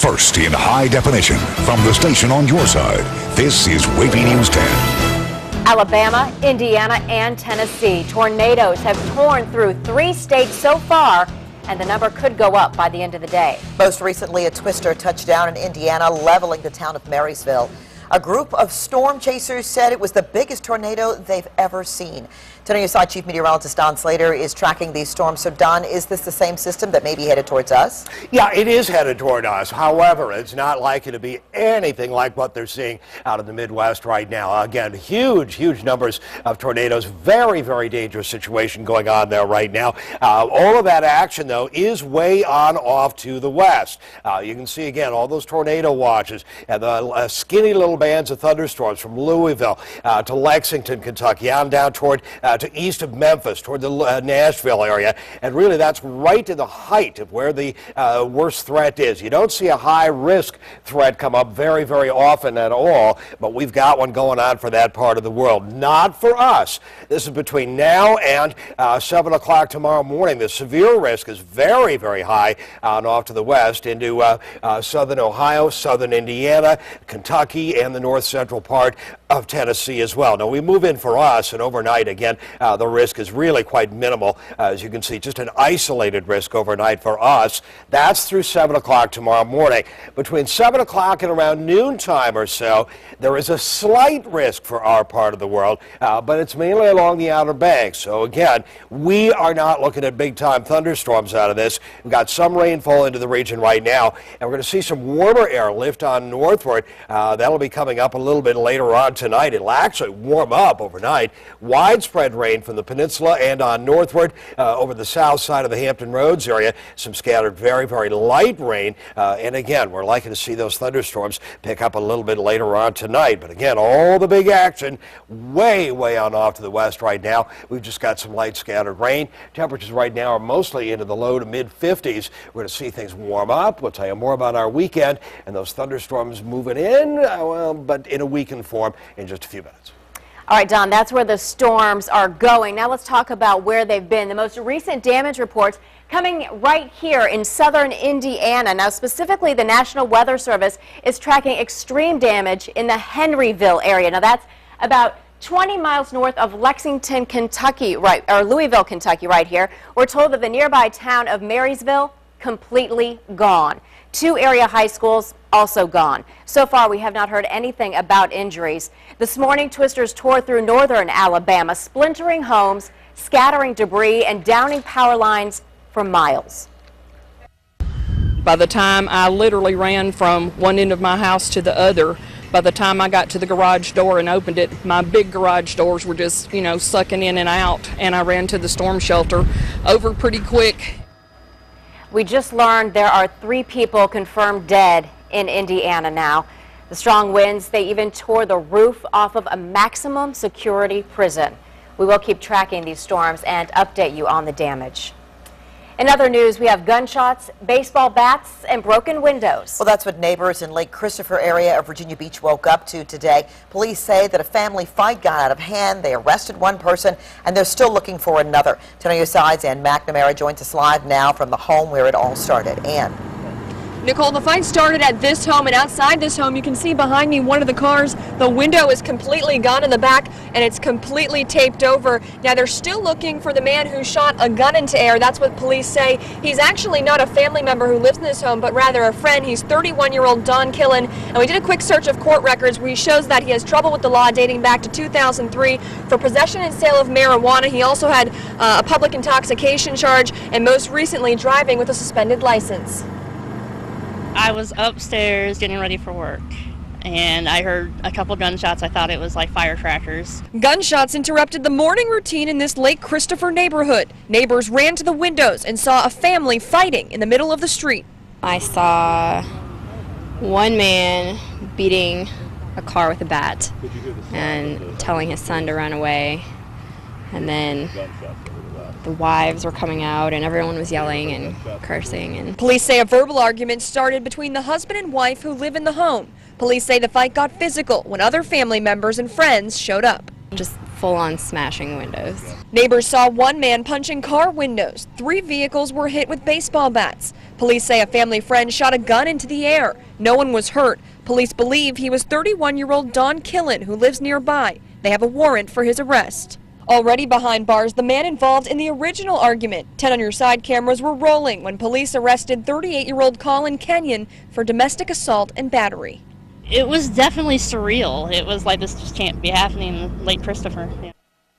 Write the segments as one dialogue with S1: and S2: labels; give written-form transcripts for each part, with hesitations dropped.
S1: First in high definition from the station on your side, this is WAVY News 10.
S2: Alabama, Indiana, and Tennessee. Tornadoes have torn through 3 states so far, and the number could go up by the end of the day.
S3: Most recently, a twister touched down in Indiana, leveling the town of Marysville. A group of storm chasers said it was the biggest tornado they've ever seen. 10 on your side, Chief Meteorologist Don Slater is tracking these storms. So, Don, is this the same system that may be headed towards us?
S4: Yeah, it is headed toward us. However, it's not likely to be anything like what they're seeing out in the Midwest right now. Again, huge numbers of tornadoes. Very, very dangerous situation going on there right now. All of that action, though, is way on off to the west. You can see, again, all those tornado watches and the skinny little bands of thunderstorms from Louisville to Lexington, Kentucky, on down toward to east of Memphis, toward the Nashville area. And really, that's right in the height of where the worst threat is. You don't see a high-risk threat come up very, very often at all, but we've got one going on for that part of the world. Not for us. This is between now and 7 o'clock tomorrow morning. The severe risk is very, very high on off to the west into southern Ohio, southern Indiana, Kentucky, and the north central part of Tennessee as well. Now, we move in for us, and overnight, again, the risk is really quite minimal. As you can see, just an isolated risk overnight for us. That's through 7 o'clock tomorrow morning. Between 7 o'clock and around noontime or so, there is a slight risk for our part of the world, but it's mainly along the Outer Banks. So again, we are not looking at big-time thunderstorms out of this. We've got some rainfall into the region right now, and we're going to see some warmer air lift on northward. That'll be coming up a little bit later on tonight. It'll actually warm up overnight. Widespread rain from the peninsula and on northward over the south side of the Hampton Roads area. Some scattered very, very light rain. And again, we're likely to see those thunderstorms pick up a little bit later on tonight. But again, all the big action way on off to the west right now. We've just got some light scattered rain. Temperatures right now are mostly into the low to mid 50s. We're going to see things warm up. We'll tell you more about our weekend and those thunderstorms moving in, but in a weakened form in just a few minutes.
S2: All right, Don, that's where the storms are going. Now let's talk about where they've been. The most recent damage reports coming right here in southern Indiana. Now, specifically, the National Weather Service is tracking extreme damage in the Henryville area. Now, that's about 20 miles north of Lexington, Kentucky, or Louisville, Kentucky, right here. We're told that the nearby town of Marysville completely gone. 2 area high schools also gone. So far, we have not heard anything about injuries. This morning, twisters tore through northern Alabama, splintering homes, scattering debris, and downing power lines for miles.
S5: By the time I literally ran from one end of my house to the other, by the time I got to the garage door and opened it, my big garage doors were just, sucking in and out, and I ran to the storm shelter over pretty quick.
S2: We just learned there are 3 people confirmed dead in Indiana now. The strong winds, they even tore the roof off of a maximum security prison. We will keep tracking these storms and update you on the damage. In other news, we have gunshots, baseball bats, and broken windows.
S3: Well, that's what neighbors in Lake Christopher area of Virginia Beach woke up to today. Police say that a family fight got out of hand. They arrested one person, and they're still looking for another. 10 on your sides, Ann McNamara joins us live now from the home where it all started. Ann.
S6: Nicole, the fight started at this home, and outside this home, you can see behind me one of the cars. The window is completely gone in the back, and it's completely taped over. Now, they're still looking for the man who shot a gun into air. That's what police say. He's actually not a family member who lives in this home, but rather a friend. He's 31-year-old Don Killen, and we did a quick search of court records where he shows that he has trouble with the law dating back to 2003 for possession and sale of marijuana. He also had a public intoxication charge, and most recently, driving with a suspended license.
S7: I was upstairs getting ready for work, and I heard a couple gunshots. I thought it was like firecrackers.
S6: Gunshots interrupted the morning routine in this Lake Christopher neighborhood. Neighbors ran to the windows and saw a family fighting in the middle of the street.
S8: I saw one man beating a car with a bat and telling his son to run away, and then the wives were coming out and everyone was yelling and cursing. And
S6: police say a verbal argument started between the husband and wife who live in the home. Police say the fight got physical when other family members and friends showed up.
S8: Just full-on smashing windows.
S6: Neighbors saw one man punching car windows. 3 vehicles were hit with baseball bats. Police say a family friend shot a gun into the air. No one was hurt. Police believe he was 31-year-old Don Killen, who lives nearby. They have a warrant for his arrest. Already behind bars, the man involved in the original argument. 10 on Your Side cameras were rolling when police arrested 38-year-old Colin Kenyon for domestic assault and battery.
S7: It was definitely surreal. It was like, this just can't be happening, Lake Christopher. Yeah.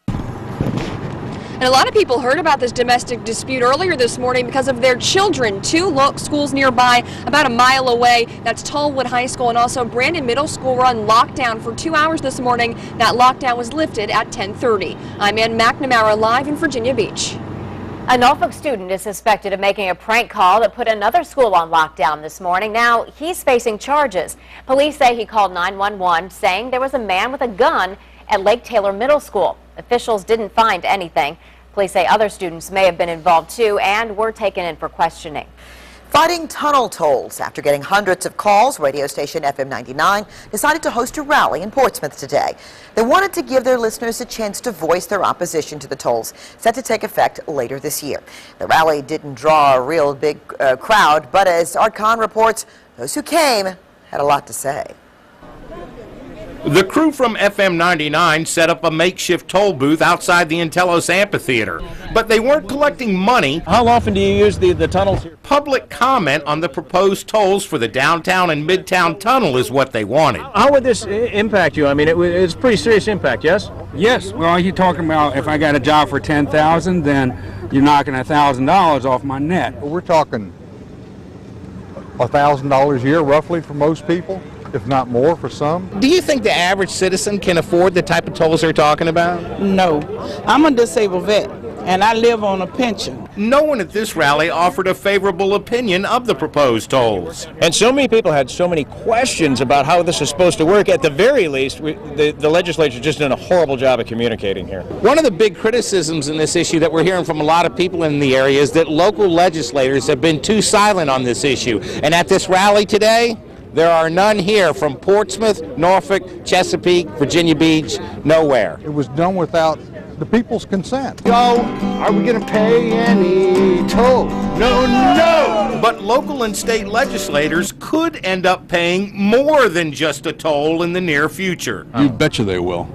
S6: And a lot of people heard about this domestic dispute earlier this morning because of their children. 2 schools nearby, about a mile away. That's Tallwood High School and also Brandon Middle School were on lockdown for 2 hours this morning. That lockdown was lifted at 10:30. I'm Ann McNamara, live in Virginia Beach.
S2: A Norfolk student is suspected of making a prank call that put another school on lockdown this morning. Now he's facing charges. Police say he called 911 saying there was a man with a gun at Lake Taylor Middle School. Officials didn't find anything. Police say other students may have been involved too and were taken in for questioning.
S3: Fighting tunnel tolls. After getting hundreds of calls, radio station FM 99 decided to host a rally in Portsmouth today. They wanted to give their listeners a chance to voice their opposition to the tolls set to take effect later this year. The rally didn't draw a real big crowd, but as Art Kahn reports, those who came had a lot to say.
S9: The crew from FM 99 set up a makeshift toll booth outside the Intellos Amphitheater, but they weren't collecting money.
S10: How often do you use the tunnels here?
S9: Public comment on the proposed tolls for the downtown and midtown tunnel is what they wanted.
S10: How would this impact you? I mean, it's a pretty serious impact, yes?
S11: Yes. Well, you're talking about if I got a job for $10,000, then you're knocking $1,000 off my net.
S12: We're talking $1,000 a year roughly for most people, if not more for some.
S9: Do you think the average citizen can afford the type of tolls they're talking about?
S13: No. I'm a disabled vet, and I live on a pension.
S9: No one at this rally offered a favorable opinion of the proposed tolls.
S10: And so many people had so many questions about how this is supposed to work. At the very least, the legislature just did a horrible job of communicating here.
S9: One of the big criticisms in this issue that we're hearing from a lot of people in the area is that local legislators have been too silent on this issue. And at this rally today, there are none here from Portsmouth, Norfolk, Chesapeake, Virginia Beach, nowhere.
S12: It was done without the people's consent.
S14: So, are we going to pay any toll?
S9: No! But local and state legislators could end up paying more than just a toll in the near future.
S15: You betcha they will.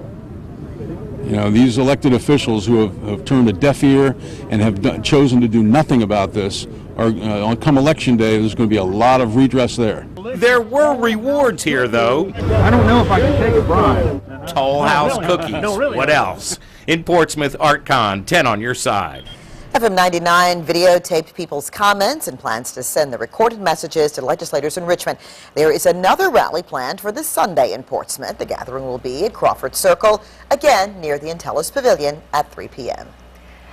S15: You know, these elected officials who have turned a deaf ear and have chosen to do nothing about this, are come election day, there's going to be a lot of redress there.
S9: There were rewards here, though.
S11: I don't know if I can take a bribe.
S9: Toll house cookies. What else? In Portsmouth, Art Kahn, 10 on Your Side.
S3: FM 99 videotaped people's comments and plans to send the recorded messages to legislators in Richmond. There is another rally planned for this Sunday in Portsmouth. The gathering will be at Crawford Circle, again near the Intellos Pavilion at 3 p.m.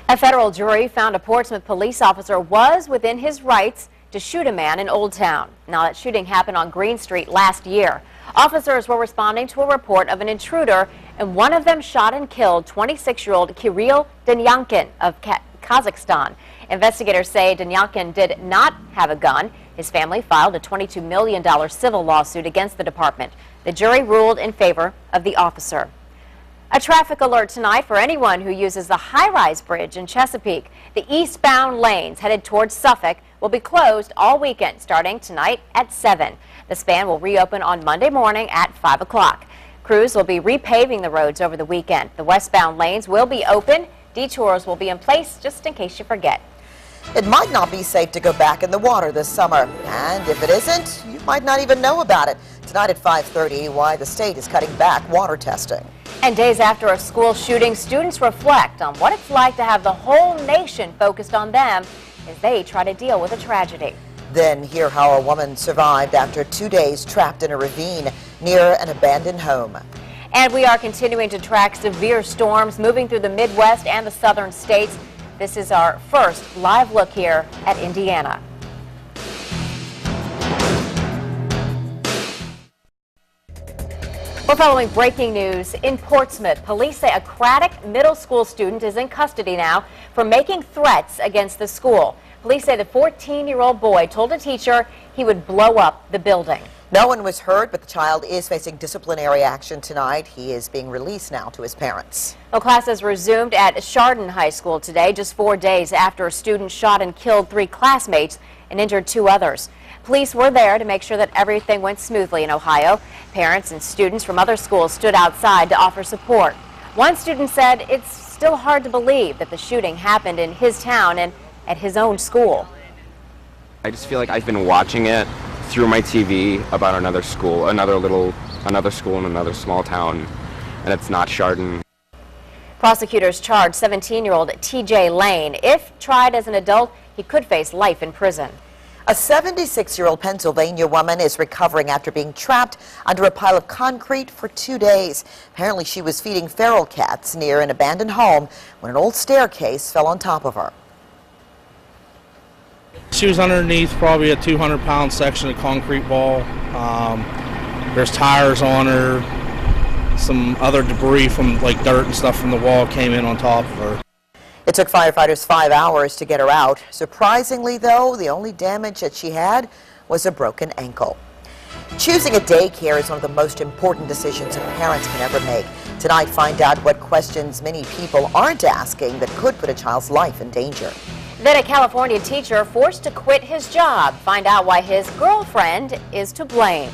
S2: A federal jury found a Portsmouth police officer was within his rights to shoot a man in Old Town. Now, that shooting happened on Green Street last year. Officers were responding to a report of an intruder, and one of them shot and killed 26-year-old Kirill Danyankin of Kazakhstan. Investigators say Danyankin did not have a gun. His family filed a $22 million civil lawsuit against the department. The jury ruled in favor of the officer. A traffic alert tonight for anyone who uses the high-rise bridge in Chesapeake. The eastbound lanes headed towards Suffolk will be closed all weekend starting tonight at 7. The span will reopen on Monday morning at 5 o'clock. Crews will be repaving the roads over the weekend. The westbound lanes will be open. Detours will be in place just in case you forget.
S3: It might not be safe to go back in the water this summer, and if it isn't, you might not even know about it. Tonight at 5:30, why the state is cutting back water testing.
S2: And days after a school shooting, students reflect on what it's like to have the whole nation focused on them as they try to deal with a tragedy.
S3: Then hear how a woman survived after 2 days trapped in a ravine near an abandoned home.
S2: And we are continuing to track severe storms moving through the Midwest and the southern states. This is our first live look here at Indiana. We're following breaking news in Portsmouth. Police say a Craddock Middle School student is in custody now for making threats against the school. Police say the 14-year-old boy told a teacher he would blow up the building.
S3: No one was hurt, but the child is facing disciplinary action tonight. He is being released now to his parents.
S2: Well, classes resumed at Chardon High School today, just 4 days after a student shot and killed 3 classmates and injured 2 others. Police were there to make sure that everything went smoothly in Ohio. Parents and students from other schools stood outside to offer support. One student said it's still hard to believe that the shooting happened in his town and at his own school.
S16: I just feel like I've been watching it through my TV about another school, another school in another small town, and it's not Chardon.
S2: Prosecutors charged 17-year-old TJ Lane. If tried as an adult, he could face life in prison.
S3: A 76-year-old Pennsylvania woman is recovering after being trapped under a pile of concrete for 2 days. Apparently, she was feeding feral cats near an abandoned home when an old staircase fell on top of her.
S17: She was underneath probably a 200-pound section of concrete wall. There's tires on her. Some other debris from like dirt and stuff from the wall came in on top of her.
S3: It took firefighters 5 hours to get her out. Surprisingly, though, the only damage that she had was a broken ankle. Choosing a daycare is one of the most important decisions a parent can ever make. Tonight, find out what questions many people aren't asking that could put a child's life in danger.
S2: Then a California teacher forced to quit his job. Find out why his girlfriend is to blame.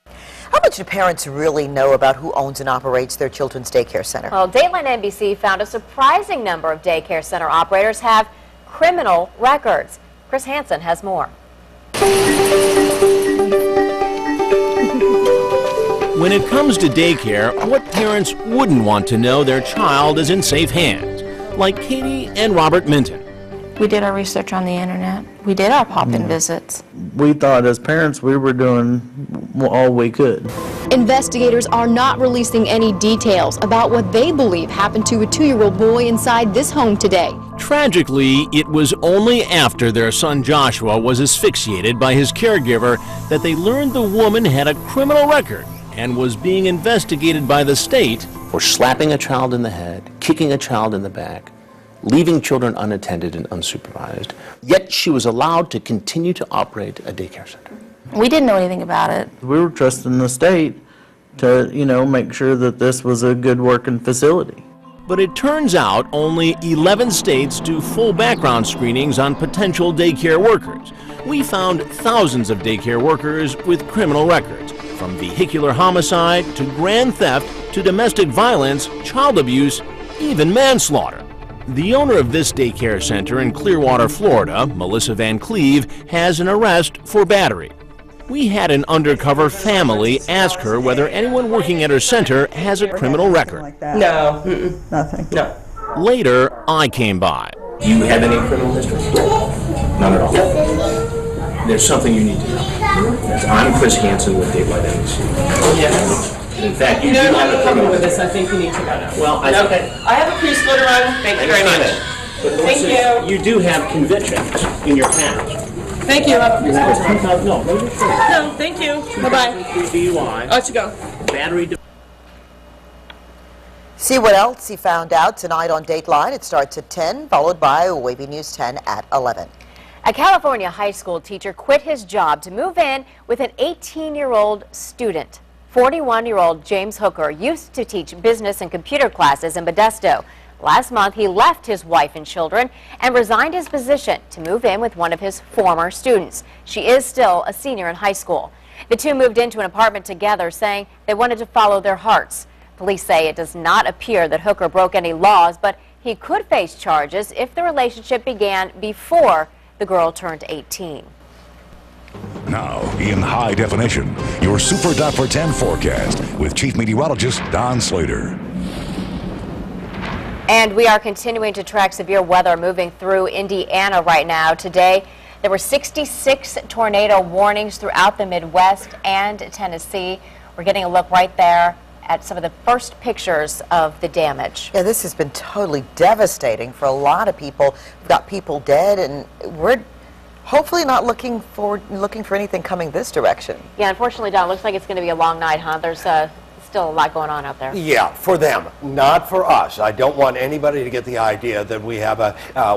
S3: How much do parents really know about who owns and operates their children's daycare center?
S2: Well, Dateline NBC found a surprising number of daycare center operators have criminal records. Chris Hansen has more.
S18: When it comes to daycare, what parents wouldn't want to know their child is in safe hands, like Katie and Robert Minton.
S19: We did our research on the internet. We did our pop-in visits.
S20: We thought as parents we were doing all we could.
S6: Investigators are not releasing any details about what they believe happened to a 2-year-old boy inside this home today.
S18: Tragically, it was only after their son Joshua was asphyxiated by his caregiver that they learned the woman had a criminal record and was being investigated by the state
S21: for slapping a child in the head, kicking a child in the back, leaving children unattended and unsupervised. Yet she was allowed to continue to operate a daycare center.
S19: We didn't know anything about it.
S20: We were trusting the state to, make sure that this was a good working facility.
S18: But it turns out only 11 states do full background screenings on potential daycare workers. We found thousands of daycare workers with criminal records, from vehicular homicide to grand theft to domestic violence, child abuse, even manslaughter. The owner of this daycare center in Clearwater, Florida, Melissa Van Cleve, has an arrest for battery. We had an undercover family ask her whether anyone working at her center has a criminal record.
S22: No. Nothing. No.
S18: Later, I came by.
S21: Do you have any criminal history? None at all. There's something you need to know. I'm Chris Hansen with Dateline NBC.
S22: Yes.
S21: In fact,
S22: you don't have a problem with this. I think you need to go now.
S21: Well,
S22: okay. I have a pre-splitter on. Thank you very much.
S21: But
S22: Thank you.
S21: You do have convictions in your past.
S22: Thank you.
S21: No,
S22: thank you. Bye-bye.
S21: DUI.
S22: Let's go.
S21: Battery.
S3: See what else he found out tonight on Dateline. It starts at 10, followed by WAVY News 10 at 11.
S2: A California high school teacher quit his job to move in with an 18-year-old student. 41-year-old James Hooker used to teach business and computer classes in Modesto. Last month, he left his wife and children and resigned his position to move in with one of his former students. She is still a senior in high school. The two moved into an apartment together, saying they wanted to follow their hearts. Police say it does not appear that Hooker broke any laws, but he could face charges if the relationship began before the girl turned 18.
S1: Now, in high definition, your Super Dot for 10 forecast with Chief Meteorologist Don Slater.
S2: And we are continuing to track severe weather moving through Indiana right now. Today, there were 66 tornado warnings throughout the Midwest and Tennessee. We're getting a look right there at some of the first pictures of the damage.
S3: Yeah, this has been totally devastating for a lot of people. We've got people dead, and we're hopefully not looking for anything coming this direction.
S2: Yeah, unfortunately, Don, it looks like it's going to be a long night, huh? There's still a lot going on out there.
S4: Yeah, for them, not for us. I don't want anybody to get the idea that we have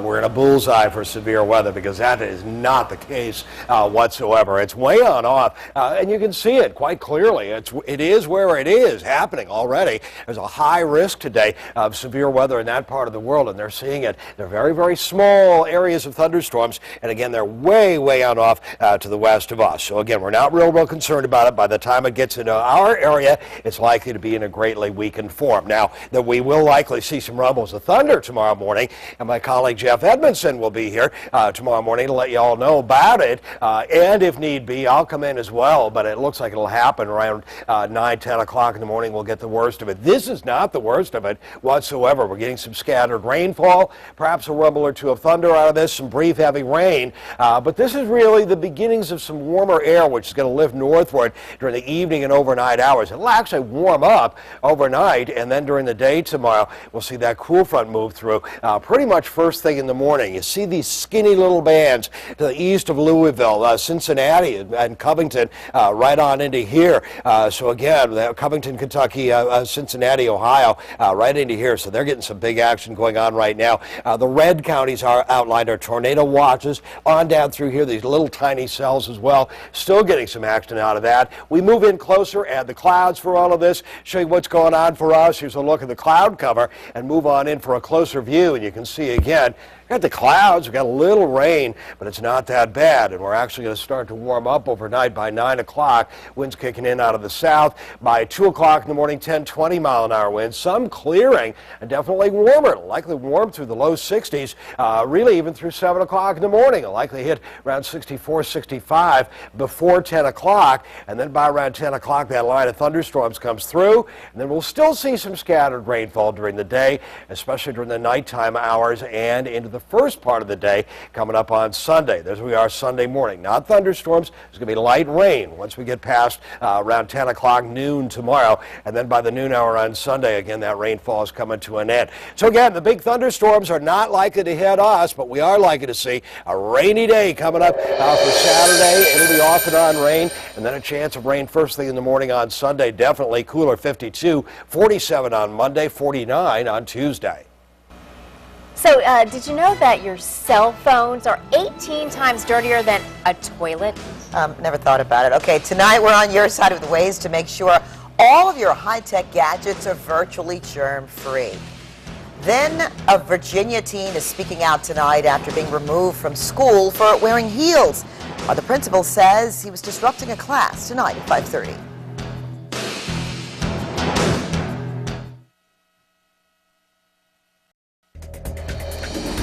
S4: we're in a bullseye for severe weather, because that is not the case whatsoever. It's way on off, and you can see it quite clearly. It is where it is happening already. There's a high risk today of severe weather in that part of the world, and they're seeing it. They're very, very small areas of thunderstorms, and again, they're way, way on off to the west of us. So again, we're not real concerned about it. By the time it gets into our area, it's likely to be in a greatly weakened form. Now, that we will likely see some rumbles of thunder tomorrow morning, and my colleague Jeff Edmondson will be here tomorrow morning to let you all know about it, and if need be, I'll come in as well, but it looks like it'll happen around 9, 10 o'clock in the morning. We'll get the worst of it. This is not the worst of it whatsoever. We're getting some scattered rainfall, perhaps a rumble or two of thunder out of this, some brief heavy rain, but this is really the beginnings of some warmer air, which is going to lift northward during the evening and overnight hours. It'll actually warm up overnight, and then during the day tomorrow, we'll see that cool front move through pretty much first thing in the morning. You see these skinny little bands to the east of Louisville, Cincinnati, and Covington, right on into here. So again, Covington, Kentucky, Cincinnati, Ohio, right into here. So they're getting some big action going on right now. The red counties are outlined are tornado watches on down through here. These little tiny cells as well. Still getting some action out of that. We move in closer, add the clouds for all of this, show you what's going on for us. Here's a look at the cloud cover and move on in for a closer view, and you can see again, got the clouds, we've got a little rain, but it's not that bad, and we're actually going to start to warm up overnight by 9 o'clock. Winds kicking in out of the south. By 2 o'clock in the morning, 10, 20 mile an hour winds, some clearing, and definitely warmer, likely warm through the low 60s, really even through 7 o'clock in the morning. It'll likely hit around 64, 65 before 10 o'clock, and then by around 10 o'clock, that line of thunderstorms comes through, and then we'll still see some scattered rainfall during the day, especially during the nighttime hours and into the first part of the day coming up on Sunday. There we are Sunday morning. Not thunderstorms. There's going to be light rain once we get past around 10 o'clock noon tomorrow. And then by the noon hour on Sunday, again, that rainfall is coming to an end. So again, the big thunderstorms are not likely to hit us, but we are likely to see a rainy day coming up for Saturday. It'll be off and on rain, and then a chance of rain first thing in the morning on Sunday. Definitely cooler 52, 47 on Monday, 49 on Tuesday.
S2: So, did you know that your cell phones are 18 times dirtier than a toilet?
S3: Never thought about it. Okay, tonight we're on your side of the ways to make sure all of your high-tech gadgets are virtually germ-free. Then, a Virginia teen is speaking out tonight after being removed from school for wearing heels. The principal says he was disrupting a class tonight at 5:30.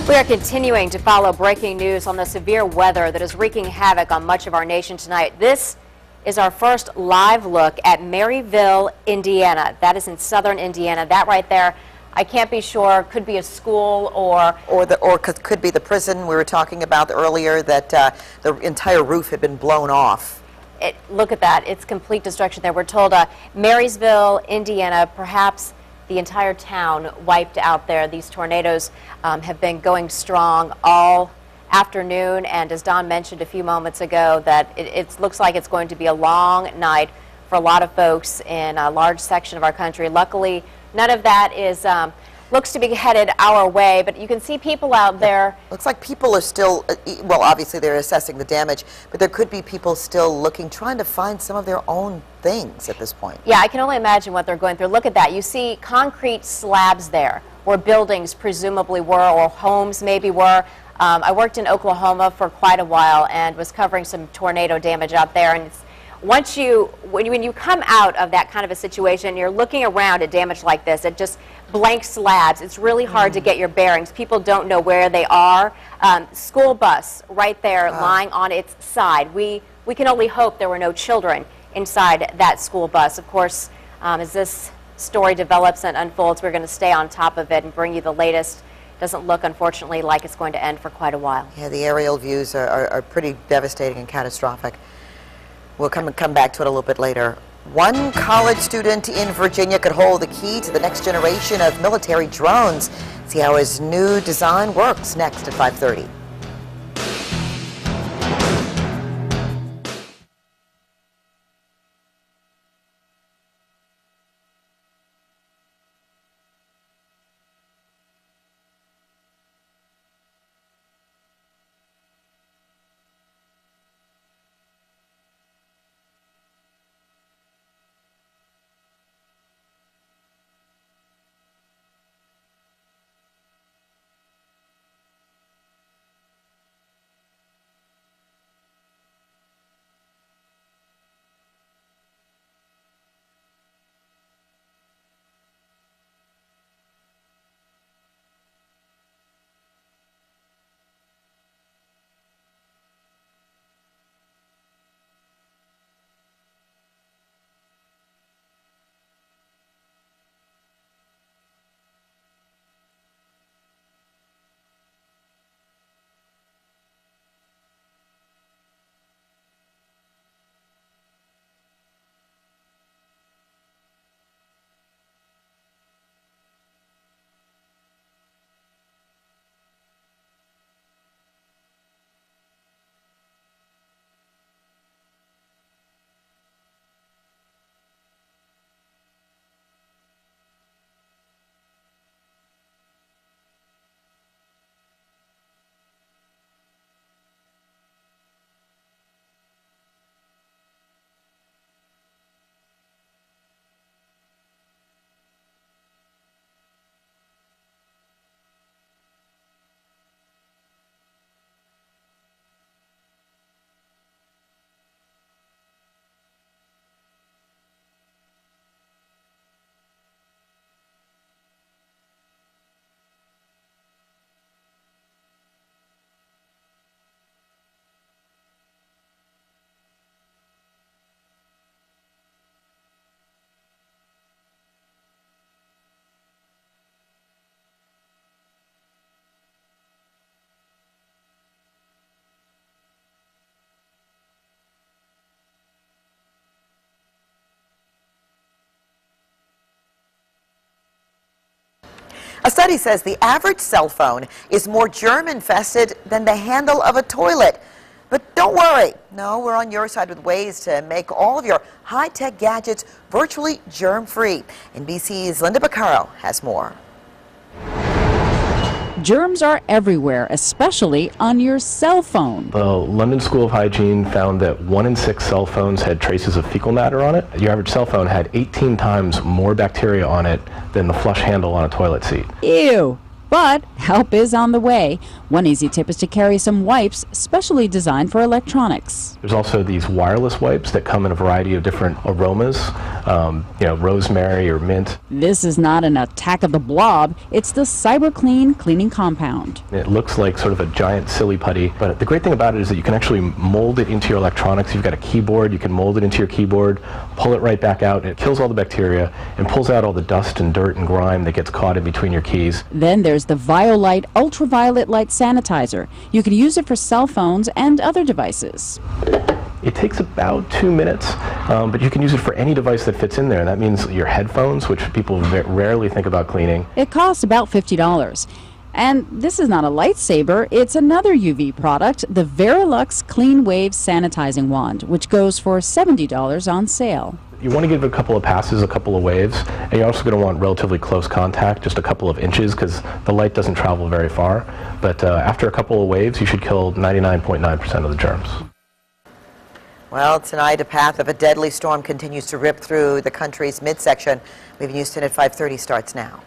S2: We are continuing to follow breaking news on the severe weather that is wreaking havoc on much of our nation tonight. This is our first live look at Maryville, Indiana. That is in southern Indiana. That right there, I can't be sure, could be a school or
S3: could be the prison we were talking about earlier, that the entire roof had been blown off.
S2: Look at that. It's complete destruction there. We're told Marysville, Indiana, perhaps the entire town wiped out there. These tornadoes have been going strong all afternoon, and as Don mentioned a few moments ago, that it looks like it's going to be a long night for a lot of folks in a large section of our country. Luckily, none of that is looks to be headed our way, but you can see people out there.
S3: Looks like people are still, well, obviously they're assessing the damage, but there could be people still looking, trying to find some of their own things at this point.
S2: Yeah, I can only imagine what they're going through. Look at that. You see concrete slabs there where buildings presumably were, or homes maybe were. I worked in Oklahoma for quite a while and was covering some tornado damage out there, and it's, when you come out of that kind of a situation, you're looking around at damage like this, at just blank slabs, it's really hard to get your bearings. People don't know where they are. School bus right there lying on its side. We can only hope there were no children inside that school bus. Of course, as this story develops and unfolds, we're going to stay on top of it and bring you the latest. Doesn't look, unfortunately, like it's going to end for quite a while.
S3: Yeah, the aerial views are pretty devastating and catastrophic. We'll come back to it a little bit later. One college student in Virginia could hold the key to the next generation of military drones. See how his new design works next at 5:30. A study says the average cell phone is more germ-infested than the handle of a toilet. But don't worry. No, we're on your side with ways to make all of your high-tech gadgets virtually germ-free. NBC's Linda Baccaro has more.
S5: Germs are everywhere, especially on your cell phone.
S8: The London School of Hygiene found that 1 in 6 cell phones had traces of fecal matter on it. Your average cell phone had 18 times more bacteria on it than the flush handle on a toilet seat.
S5: Ew! But help is on the way. One easy tip is to carry some wipes specially designed for electronics.
S8: There's also these wireless wipes that come in a variety of different aromas, rosemary or mint.
S5: This is not an attack of the blob, it's the CyberClean cleaning compound.
S8: It looks like sort of a giant silly putty, but the great thing about it is that you can actually mold it into your electronics. You've got a keyboard, you can mold it into your keyboard, pull it right back out, and it kills all the bacteria and pulls out all the dust and dirt and grime that gets caught in between your keys.
S5: Then there's the Violite ultraviolet light sanitizer. You can use it for cell phones and other devices.
S8: It takes about 2 minutes, but you can use it for any device that fits in there. And that means your headphones, which people rarely think about cleaning.
S5: It costs about $50. And this is not a lightsaber, it's another UV product, the Verilux Clean Wave Sanitizing Wand, which goes for $70 on sale.
S8: You want to give it a couple of passes, a couple of waves, and you're also going to want relatively close contact, just a couple of inches, because the light doesn't travel very far. But after a couple of waves, you should kill 99.9% of the germs.
S3: Well, tonight a path of a deadly storm continues to rip through the country's midsection. WAVY News 10 at 5:30 starts now.